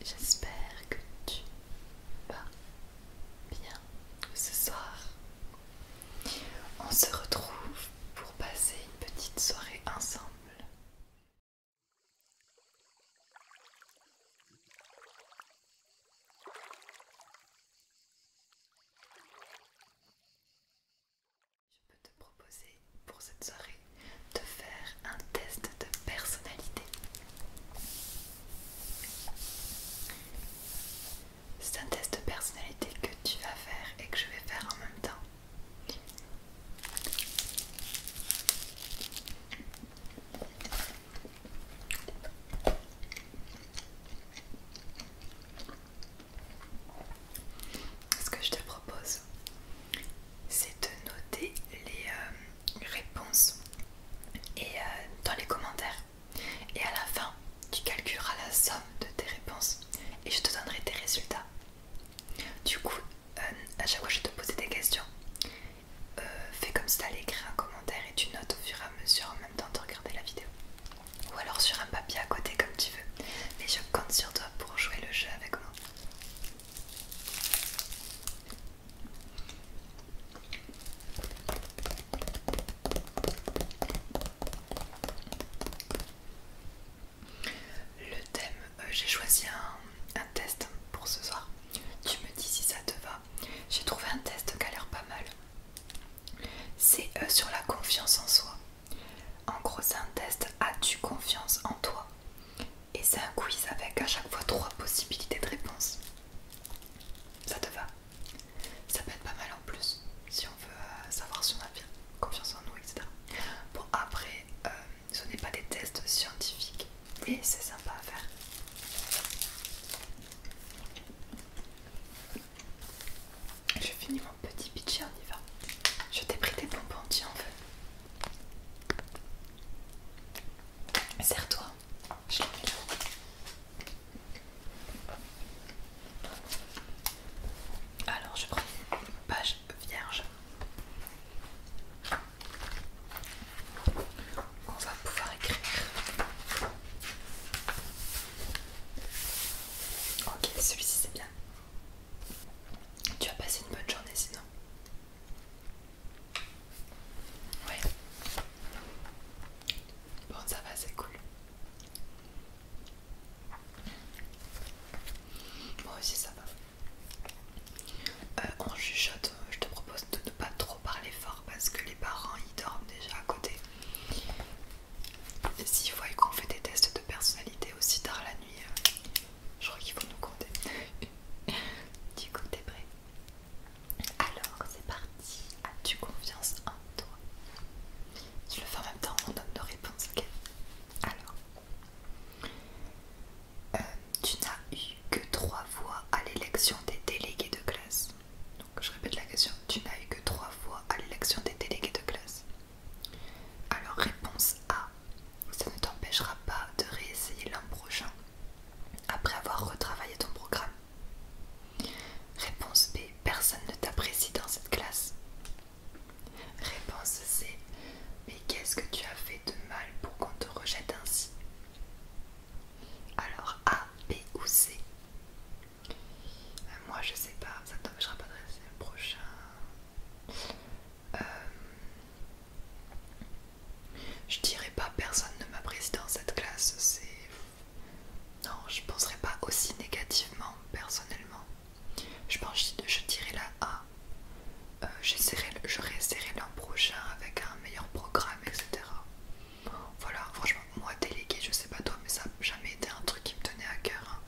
J'espère que tu vas bien ce soir. On se retrouve pour passer une petite soirée ensemble. Je peux te proposer pour cette soirée de faire un test de personnalité. C'est un test de personnalité que tu vas faire et que je vais faire en même temps. Ce que je te propose, c'est de noter les réponses et dans les commentaires. Et à la fin, tu calculeras la somme de tes réponses et je te donnerai tes résultats. Du coup, à chaque fois que je vais te poser des questions, fais comme si tu allais écrire un commentaire et tu notes au fur et à mesure en même temps de regarder la vidéo. Ou alors sur un papier à côté comme tu veux. Mais je compte sur toi pour jouer le jeu avec moi. Le thème, j'ai choisi un test pour ce soir. Tu me dis si ça te va. J'ai trouvé un test qui a l'air pas mal. C'est sur la confiance en soi. En gros, c'est un test as-tu confiance en toi? Et c'est un quiz avec à chaque fois 3 possibilités de réponse. Ça te va? Ça peut être pas mal en plus si on veut savoir si on a bien confiance en nous, etc. Bon, après, ce n'est pas des tests scientifiques, mais c'est sympa à faire. Je finis mon petit pitch et on y va. Je t'ai pris des bonbons, tu en veux? Serre-toi, je l'ai mis là. Alors je prends une page vierge. On va pouvoir écrire. Ok, celui-ci c'est bien. Tu as passé une bonne journée sinon? Ouais. Bon, ça va, c'est cool. Moi aussi ça va. On chuchote, je te propose de ne pas trop parler fort parce que les parents ils dorment déjà à côté. Et s'ils voient qu'on fait des tests de personnalité aussi tard la nuit, je crois qu'il faut nous compter. Du coup, t'es prêt? Alors, c'est parti. As-tu confiance en toi? Je le fais en même temps, on donne nos réponses, ok? Alors, tu n'as eu que 3 voix à l'élection des délégués de classe. Donc, je répète la question. Tu n'as eu que 3 voix à l'élection des délégués de classe. Alors, réponse A. Ça ne t'empêchera pas de réessayer l'an prochain après avoir retravaillé ton programme. Réponse B. Personne ne t'apprécie dans cette classe. Réponse C. Mais qu'est-ce que tu as fait de mal pour qu'on te rejette ainsi? Alors A, B ou C? Moi je sais pas, ça ne t'empêchera pas de réessayer le prochain. Je dirais pas personne ne m'apprécie dans cette classe, c'est... Non, je penserais pas aussi négativement, personnellement. Je dirais la A. Je réessayerai l'an prochain avec un meilleur programme, etc. Voilà, franchement, moi délégué, je sais pas toi, mais ça n'a jamais été un truc qui me tenait à cœur, hein.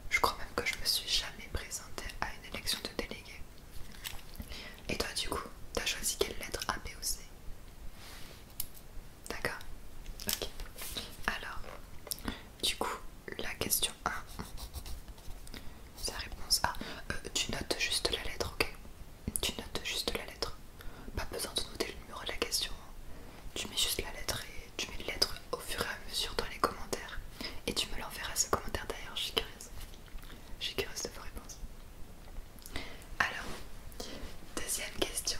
Je crois même que je me suis jamais présentée à une élection de délégué. Et toi du coup, t'as choisi quelle lettre, A, B ou C? D'accord. Ok. Alors, du coup, la question 1, sa réponse A. Tu notes juste la lettre, ok? Tu notes juste la lettre. Pas besoin de noter le numéro de la question. Tu mets juste la lettre et tu mets les lettres au fur et à mesure dans les commentaires. Et tu me l'enverras ce commentaire d'ailleurs, je suis curieuse. Je suis curieuse de vos réponses. Alors, deuxième question.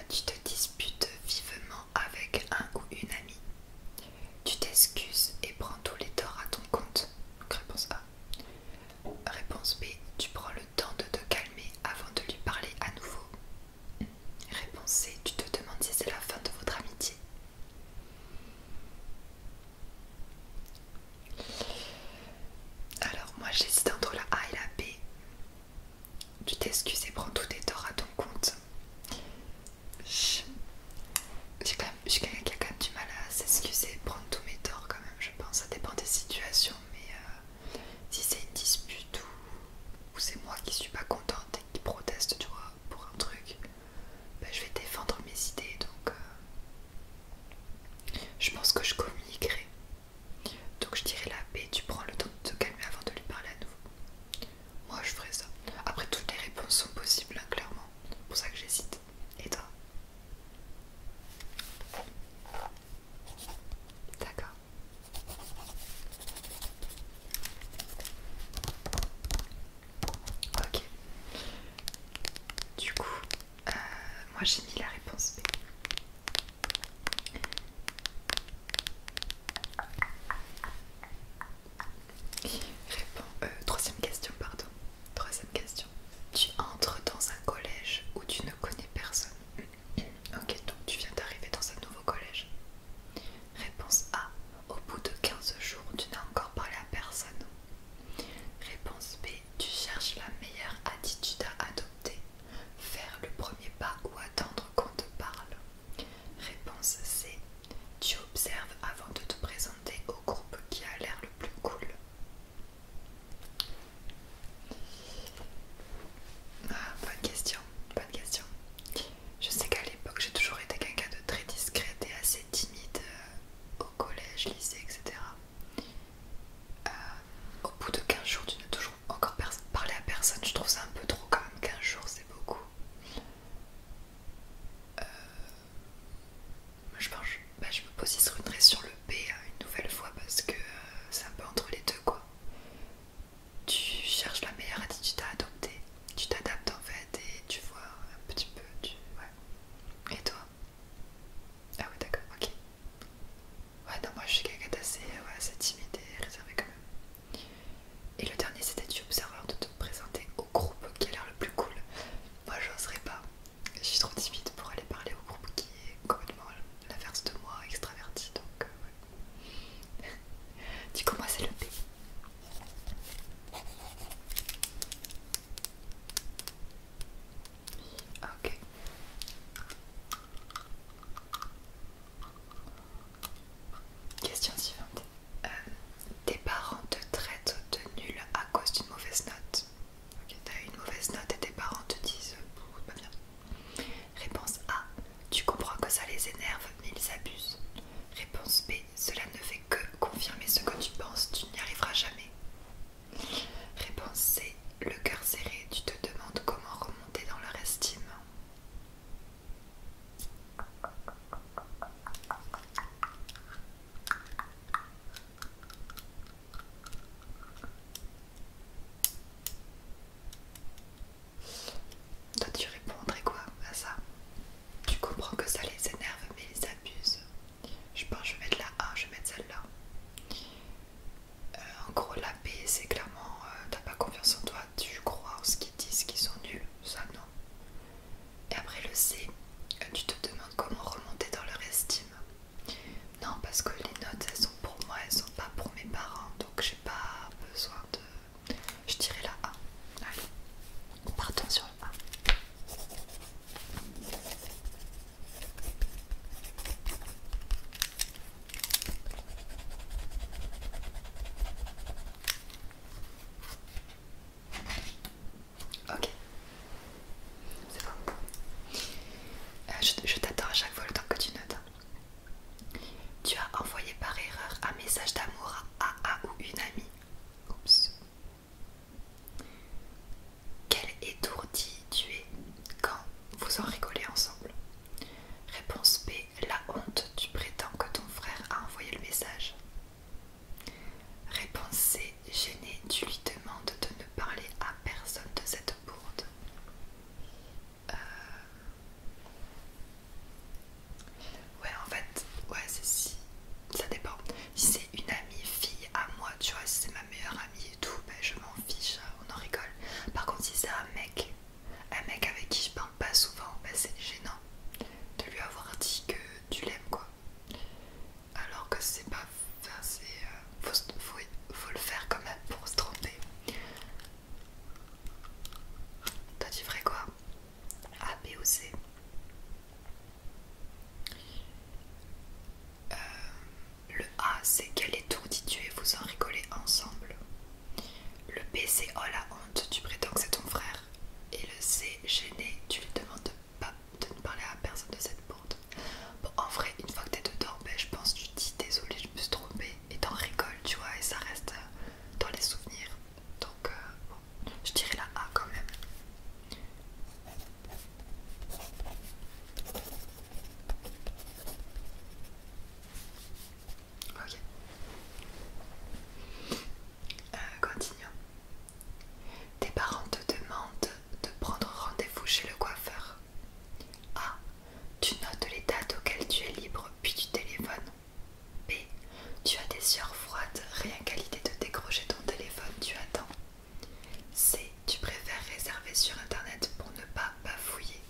Tu te disputes vivement avec un ou une amie. Tu t'excuses et prends tous les torts à ton compte. Réponse B. Troisième question, pardon. Troisième question. Tu entres dans un collège où tu ne connais personne. Ok, donc tu viens d'arriver dans un nouveau collège. Réponse A. Au bout de 15 jours, tu n'as encore parlé à personne. Réponse B. Tu cherches la meilleure attitude à adopter. Faire le premier pas ou attendre qu'on te parle. Réponse C. Tu observes avant de te présenter au groupe qui a l'air le plus cool. Ah, bonne question, bonne question. Je sais qu'à l'époque, j'ai toujours été quelqu'un de très discrète et assez timide au collège, lycée, etc. Au bout de 15 jours, tu n'as toujours encore parlé à personne. Je trouve ça un peu trop quand même. 15 jours, c'est beaucoup. Je pense, je me positionnerai sur le B une nouvelle fois parce que c'est un peu entre les deux quoi. Tu cherches la meilleure attitude à adopter. Tu t'adaptes en fait et tu vois un petit peu. Ouais. Et toi? Ah ouais d'accord, ok. Ouais non moi je suis quelqu'un d'assez assez timide et réservé quand même. Et le dernier c'était tu observes avant de te présenter au groupe qui a l'air le plus cool. Moi j'oserais pas. Je suis trop timide pour aller parler au groupe qui est complètement l'inverse de moi, extraverti donc ouais. Du coup moi c'est le B. Ok. Question suivante. Tes parents te traitent de nul à cause d'une mauvaise note. Ok, t'as eu une mauvaise note et tes parents te disent pas bien. Réponse A. Tu comprends que ça les énerve mais ils abusent. Réponse B. Cela ne fait que confirmer ce que tu penses, tu n'y arriveras jamais. Réponse C. Le cœur serré, tu te demandes comment remonter dans leur estime. Toi tu répondrais quoi à ça? Tu comprends que ça les énerve mais ils abusent. Je pense que je vais mettre la A, je vais mettre celle-là. En gros la B c'est clairement t'as pas confiance en toi, tu crois en ce qu'ils disent qu'ils sont nuls, ça non. Et après le C, tu te demandes comment remonter dans leur estime. Non parce que les notes elles sont pour moi, elles sont pas pour mes parents, donc j'ai pas besoin de... Je dirais la A. Allez, partons sur le A. Ok, c'est bon. Je t'attends à chaque fois le temps que tu notes. Tu as envoyé par erreur un message d'amour à un ou une amie. Oups. Quel étourdi tu es quand vous en rigolez ensemble. Réponse B. La honte, tu prétends que ton frère a envoyé le message. Réponse C. Gêné, tu lui demandes de ne parler à personne de cette bourde. Ouais en fait, ouais c'est si. Ça dépend. Si c'est une amie fille à moi, tu vois, si c'est ma meilleure amie et tout, ben je m'en fiche, on en rigole. Par contre si c'est un mec avec qui je parle pas souvent, ben c'est gênant de lui avoir dit que tu l'aimes quoi. Alors que c'est pas... Enfin c'est... faut le faire quand même pour se tromper. Toi tu ferais quoi? A, B ou C? Le A c'est quel étourdi tu es, vous en rigolez ensemble. Le B c'est oh la honte, tu prétends que c'est ton frère. Et le C, gêné, tu lui demandes de ne parler à personne de cette bourde. Bon en vrai une fois que t'es dedans, ben, je pense que tu te dis désolé je me suis trompée et t'en rigoles tu vois et ça reste dans les souvenirs. Donc bon, je dirais la A quand même. Ok. Continuons. Tu notes les dates auxquelles tu es libre puis tu téléphones. B. Tu as des sueurs froides rien qu'à l'idée de décrocher ton téléphone, tu attends. C. Tu préfères réserver sur internet pour ne pas bafouiller.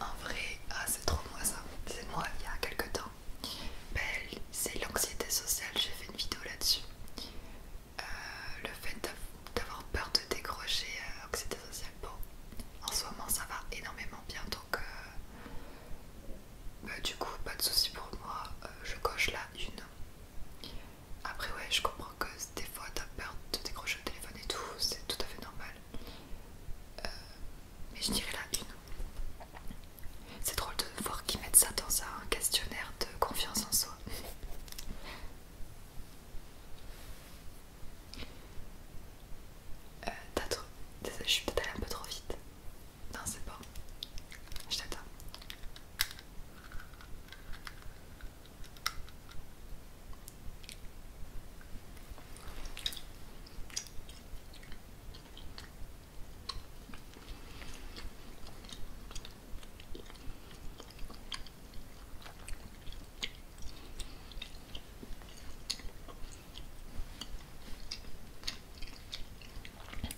En vrai, ah c'est trop moi ça. C'est moi il y a quelques temps. Ben, c'est l'anxiété sociale, j'ai fait une vidéo là-dessus. Le fait d'avoir peur de décrocher, anxiété sociale. Bon, en ce moment ça va énormément bien donc bah, du coup pas de soucis pour moi, je coche la une. Après ouais je comprends que des fois t'as peur de décrocher le téléphone et tout, c'est tout à fait normal. Mais je dirais la une. C'est drôle de voir qu'ils mettent ça dans un questionnaire de confiance en soi. Désolée, je suis peut-être allée un peu trop vite. Non c'est bon, je t'attends.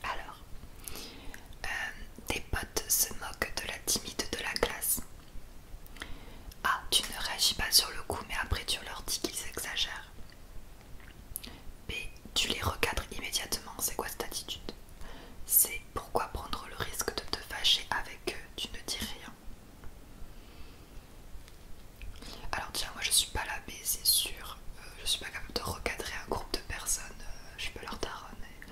Alors, tes potes se moquent de la timide de la classe. A. Tu ne réagis pas sur le coup mais après tu leur dis qu'ils exagèrent. B. Tu les recadres immédiatement, c'est quoi cette attitude? C. Pourquoi prendre le risque de te fâcher avec eux, tu ne dis rien. Alors tiens, moi je suis pas la B, c'est sûr. Je suis pas capable de recadrer un groupe de personnes, je suis pas leur daronne et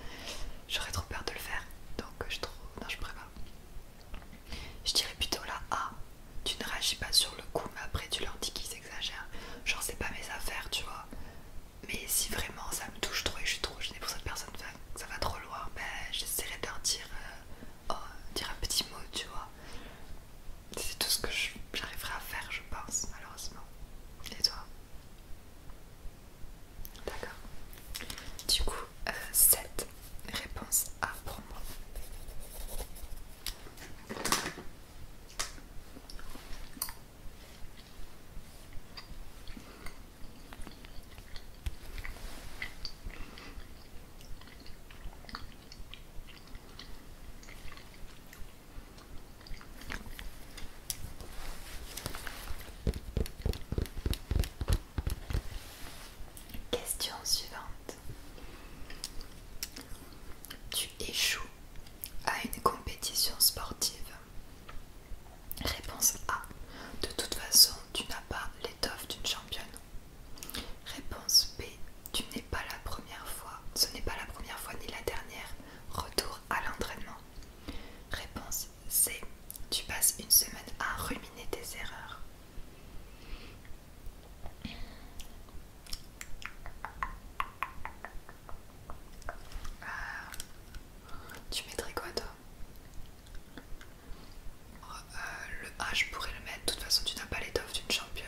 j'aurais trop peur de le faire. Donc non, je pourrais pas. Je dirais plutôt la A. Tu ne réagis pas sur le coup mais après tu leur dis qu'ils exagèrent. Genre c'est pas mes affaires, tu vois. Mais si vraiment ça me touche trop et je suis trop gênée pour cette personne, ça va trop loin, ben j'essaierai de leur dire, dire un petit mot, tu vois. C'est tout ce que j'arriverai à faire, je pense, malheureusement. Et toi? D'accord. Du coup, 7. Réponse A pour moi. Question suivante. Tu échoues à une compétition sportive. Réponse A. De toute façon, tu n'as pas l'étoffe d'une championne. Réponse B. Tu n'es pas la première fois. Ce n'est pas la première fois ni la dernière. Retour à l'entraînement. Réponse C. Tu passes une semaine à ruminer tes erreurs. Tu mettrais quoi toi? Le A je pourrais le mettre. De toute façon tu n'as pas l'étoffe d'une championne.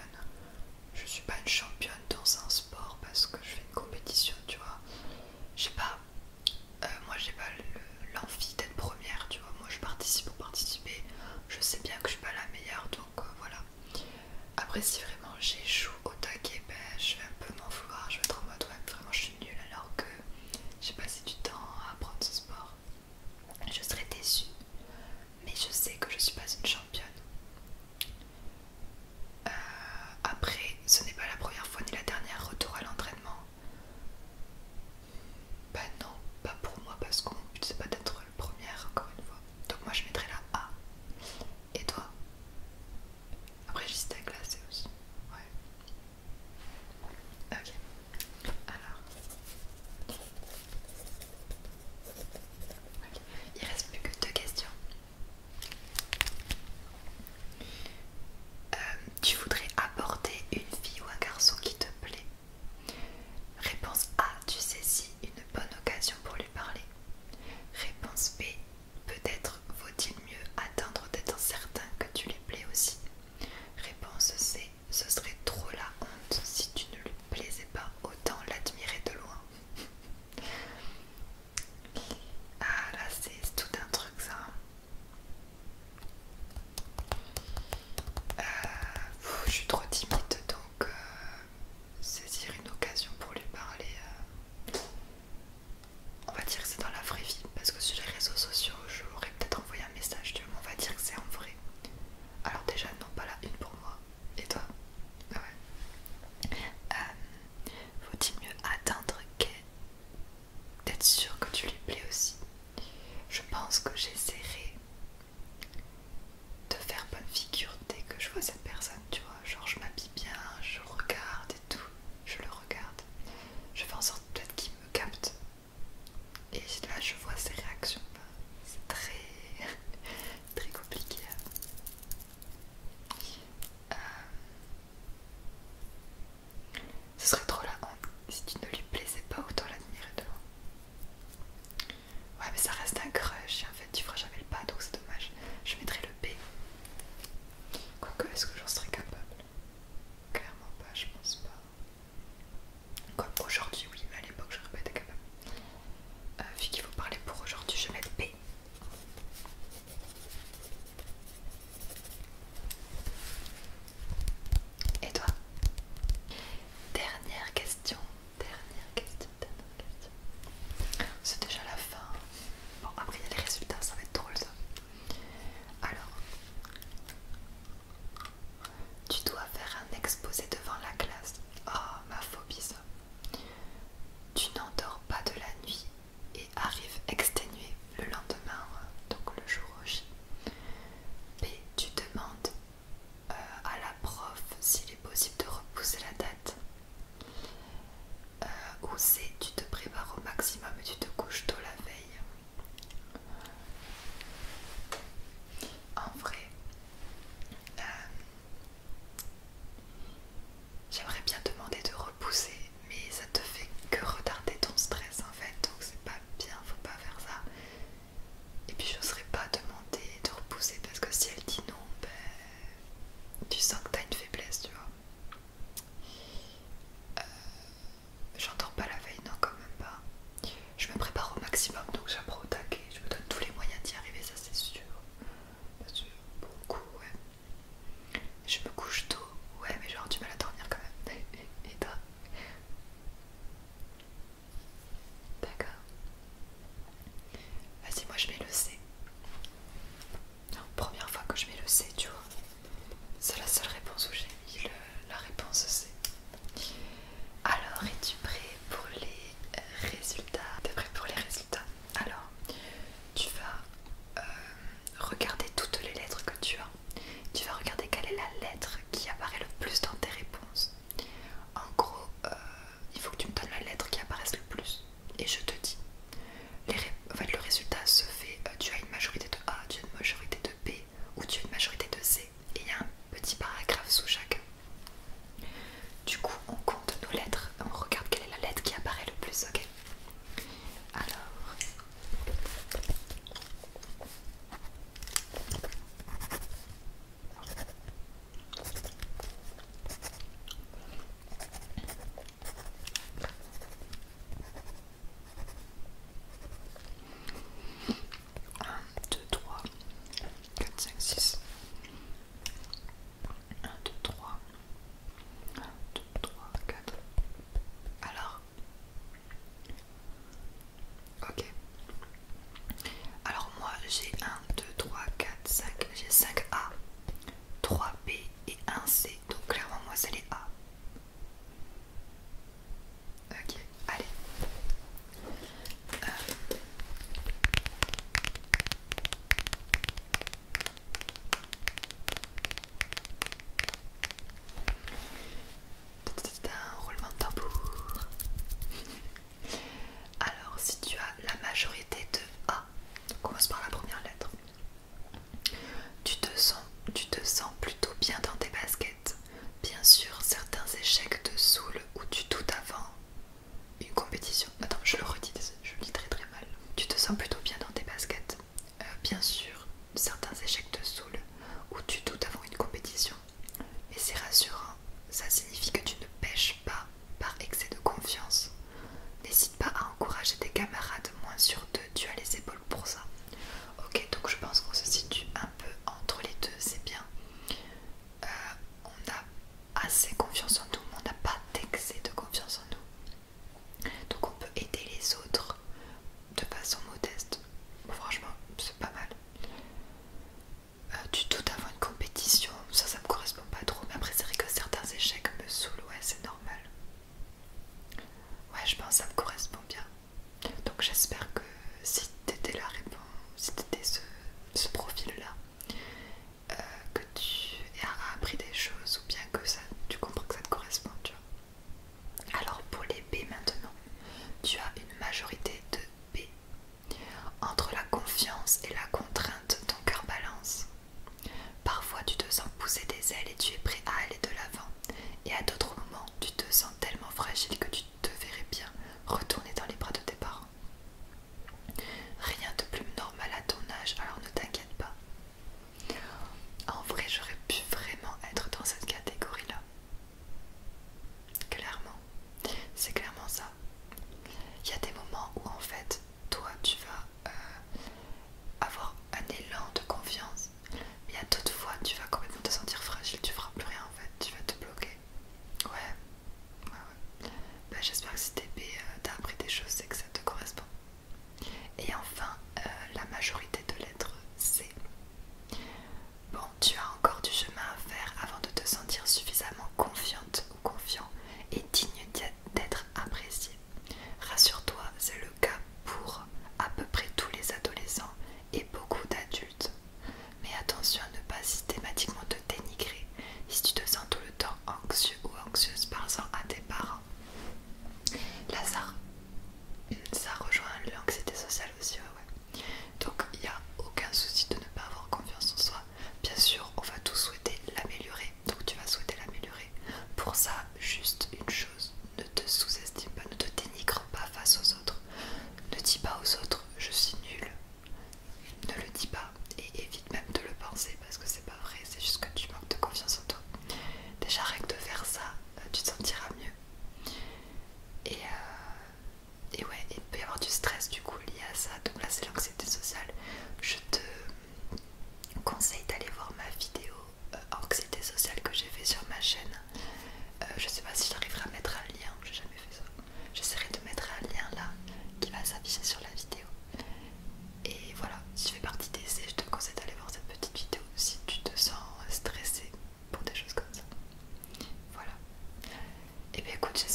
Je suis pas une championne dans un sport parce que je fais une compétition, tu vois. J'ai pas, moi j'ai pas l'envie d'être première, tu vois. Moi je participe pour participer. Je sais bien que je suis pas la meilleure, donc voilà. Après si vraiment j'échoue au taquet, ben, je vais un peu m'en vouloir. Je vais être en mode ouais vraiment je suis nulle alors que j'ai passé du temps à apprendre ce sport. Je serais déçue, mais je sais que je suis pas une championne. Après, ce n'est pas la première fois ni la dernière. Retour à l'entraînement. Bah non, pas pour moi parce que mon but c'est pas d'être le première encore une fois. Donc moi je mettrais la A. Et toi? Après j'hésitais à classer aussi. Ouais. Tu sens que t'as une faiblesse, tu vois. J'entends pas la veille, non, quand même pas. Je me prépare au maximum, donc j'apprends au taquet. Je me donne tous les moyens d'y arriver, ça c'est sûr. Parce que beaucoup, ouais. Je me couche tôt, ouais, mais j'ai du mal à dormir quand même. Et toi? D'accord. Vas-y, moi je mets le C. Non, première fois que je mets le C, tu vois. C'est la seule réponse écoute,